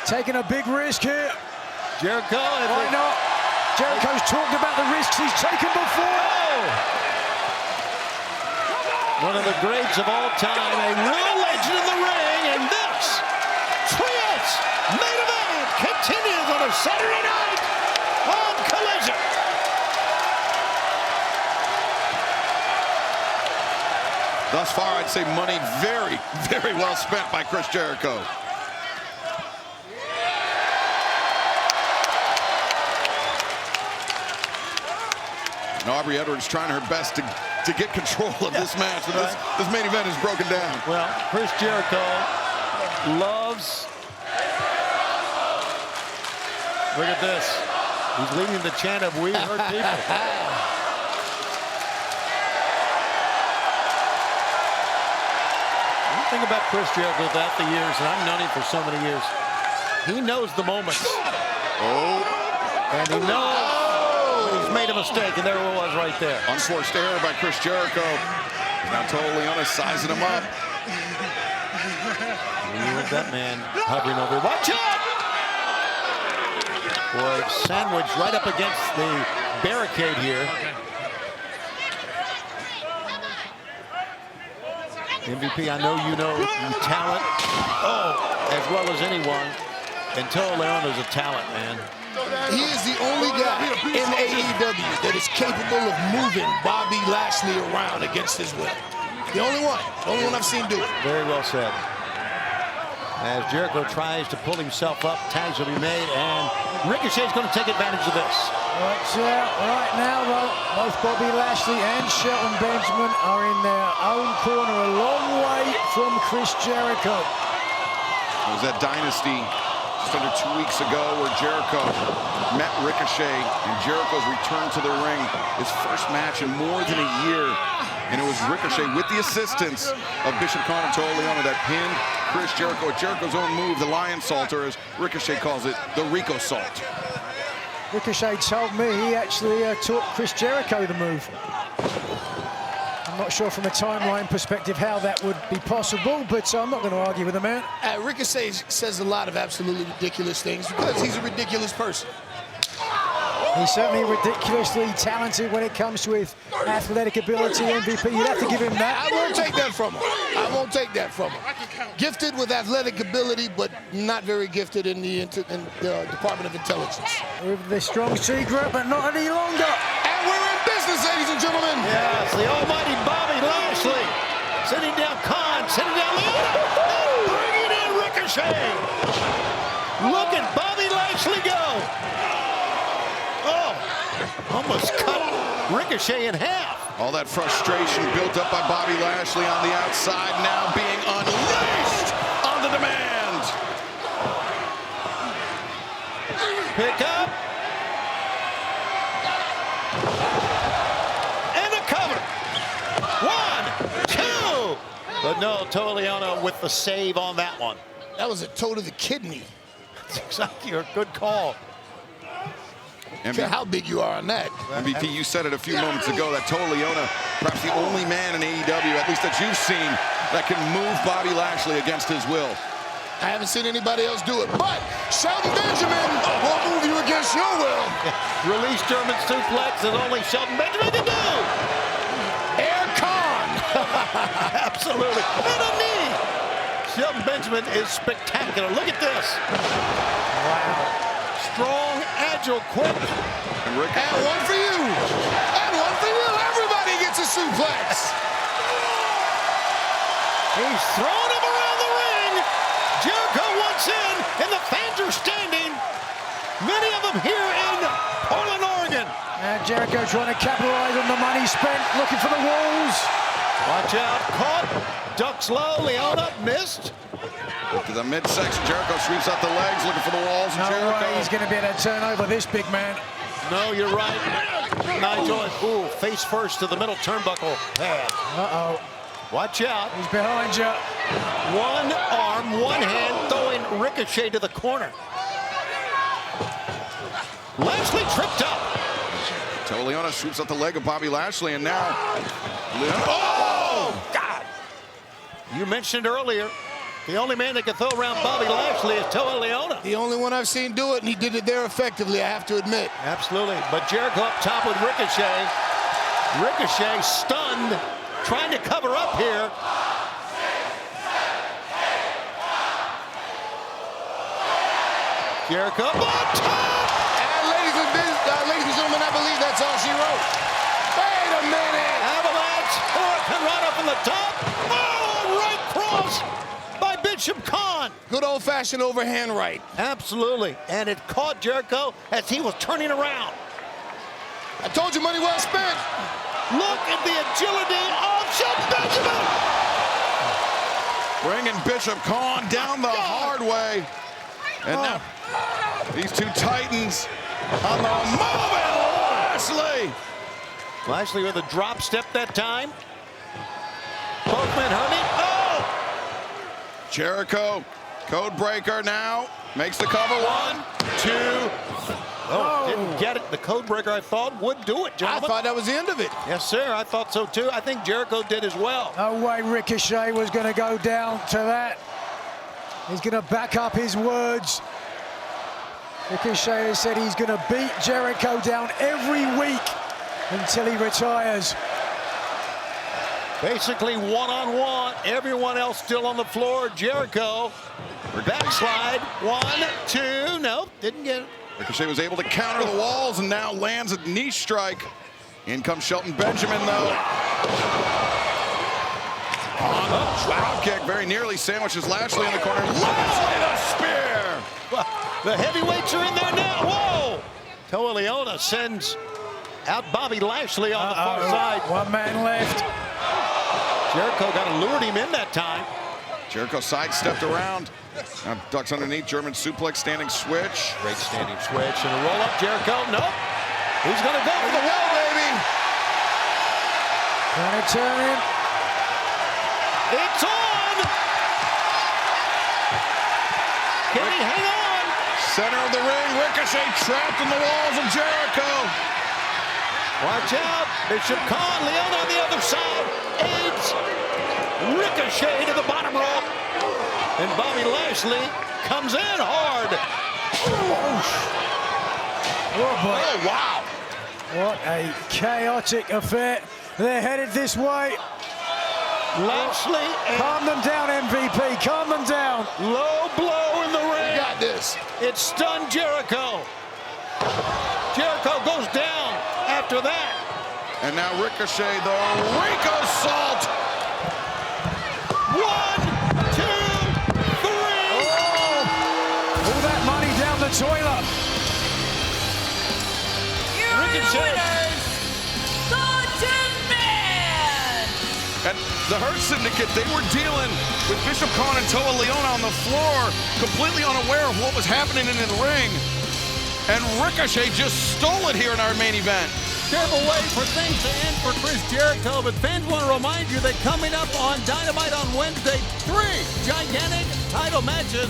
taking a big risk here. Jericho. Why not? Jericho's talked about the risks he's taken before. One of the greats of all time, a real legend in the ring, and this Trios main event continues on a Saturday night on Collision. Thus far, I'd say money very, very well spent by Chris Jericho. And Aubrey Edwards trying her best to get control of this match. And this main event is broken down. Well, Chris Jericho loves... Look at this. He's leading the chant of "We Hurt People." One thing about Chris Jericho throughout the years, and I've known him for so many years, he knows the moments. Oh. And he knows he's made a mistake, and there it was right there. Unforced error by Chris Jericho. Now totally sizing him up. Look at that man hovering over. Watch out! Boy, sandwiched right up against the barricade here. MVP, I know you know talent, as well as anyone. And Toro Leona's a talent, man. He is the only guy in AEW that is capable of moving Bobby Lashley around against his will. The only one I've seen do it. Very well said. As Jericho tries to pull himself up, tags will be made, and Ricochet's going to take advantage of this. Watch out right now, though. Both Bobby Lashley and Shelton Benjamin are in their own corner, a long way from Chris Jericho. It was that Dynasty just under 2 weeks ago where Jericho met Ricochet, and Jericho's return to the ring, his first match in more than a year. And it was Ricochet with the assistance of Bishop Khan and Toro Leona that pinned Chris Jericho with Jericho's own move, the Lion Salt, or as Ricochet calls it, the Rico Salt. Ricochet told me he actually taught Chris Jericho the move. I'm not sure from a timeline perspective how that would be possible, but I'm not going to argue with the man. Ricochet says a lot of absolutely ridiculous things because he's a ridiculous person. He's certainly ridiculously talented when it comes to his athletic ability, MVP. You'd have to give him that. I won't take that from him. I won't take that from him. Gifted with athletic ability, but not very gifted in the Department of Intelligence. With the strong secret, but not any longer. And we're in business, ladies and gentlemen. Yes, the almighty Bobby Lashley. Sitting down Khan, sitting down Leona, and bringing in Ricochet. Look at Bobby Lashley go. Almost cut Ricochet in half. All that frustration built up by Bobby Lashley on the outside now being unleashed on the demand. Pick up. And a cover. 1, 2. But no, Toro Leona with the save on that one. That was a toe to the kidney. That's exactly a good call. I don't care how big you are on that. MVP, you said it a few moments ago that Toro Leona, perhaps the only man in AEW, at least that you've seen, that can move Bobby Lashley against his will. I haven't seen anybody else do it, but Shelton Benjamin will move you against your will. Release German suplex is only Shelton Benjamin can do. Air Khan. Absolutely. And a knee. Shelton Benjamin is spectacular. Look at this. Wow. Strong, agile, quick. And one for you. And one for you. Everybody gets a suplex. He's throwing him around the ring. Jericho wants in, and the fans are standing. Many of them here in Portland, Oregon. And Jericho trying to capitalize on the money spent, looking for the walls. Watch out, caught. Ducks low, Leona missed. To the midsection, Jericho sweeps out the legs, looking for the walls. No Jericho. way he's going to be able to turn over this big man. No, you're right. Nigel, ooh, face first to the middle turnbuckle pad. Uh-oh. Watch out. He's behind you. One arm, one hand, throwing Ricochet to the corner. Lashley tripped up. Toro Leona sweeps out the leg of Bobby Lashley, and now... Oh, God. You mentioned earlier, The only man that can throw around Bobby Lashley is Toa Leona. The only one I've seen do it, and he did it there effectively, I have to admit. Absolutely. But Jericho up top with Ricochet. Ricochet stunned, trying to cover up here. Jericho up top! And ladies and gentlemen, I believe that's all she wrote. Wait a minute! Avalanche, Hurricane Rana from the top. Oh, right cross by Bishop Khan. Good old-fashioned overhand right. Absolutely. And it caught Jericho as he was turning around. I told you, money well spent. Look at the agility of Shelton Benjamin. Bringing Bishop Khan down the hard way. And now these two titans on the move, and Lashley. Lashley with a drop step that time. Both men hurting. Oh! Jericho, code breaker now, makes the cover. 1, 2. Oh, didn't get it. The code breaker, I thought, would do it, I gentlemen. thought that was the end of it. Yes, sir. I thought so, too. I think Jericho did as well. No way Ricochet was going to go down to that. He's going to back up his words. Ricochet has said he's going to beat Jericho down every week until he retires. Basically one-on-one. Everyone else still on the floor. Jericho, backslide. 1, 2. Nope, didn't get it. Ricochet was able to counter the walls and now lands a knee strike. In comes Shelton Benjamin, though. On the drop kick, very nearly sandwiches Lashley in the corner. Lashley the spear! Well, the heavyweights are in there now. Whoa! Toa Leona sends out Bobby Lashley on the far side. One man left. Jericho got lured him in that time. Jericho sidestepped around. Now ducks underneath, German suplex, standing switch. Great standing switch and a roll up. Jericho, nope. He's gonna go for the Whoa, wall. baby! Trying to turn him. It's on! Can he hang on? Center of the ring, Ricochet trapped in the walls of Jericho. Watch out. Bishop Khan, Leon on the other side. Aids Ricochet to the bottom rope. And Bobby Lashley comes in hard. Oh, boy. Oh, wow. What a chaotic affair. They're headed this way. Lashley and Calm them down, MVP. Calm them down. low blow in the ring. Got this. It stunned Jericho. Jericho goes down after that. And now Ricochet, the Rico Salt. 1, 2, 3. All that money down the toilet. Ricochet. And the Hurt Syndicate, they were dealing with Bishop Khan and Toa Leona on the floor, completely unaware of what was happening in the ring. And Ricochet just stole it here in our main event. Terrible way for things to end for Chris Jericho, but fans want to remind you that coming up on Dynamite on Wednesday, 3 gigantic title matches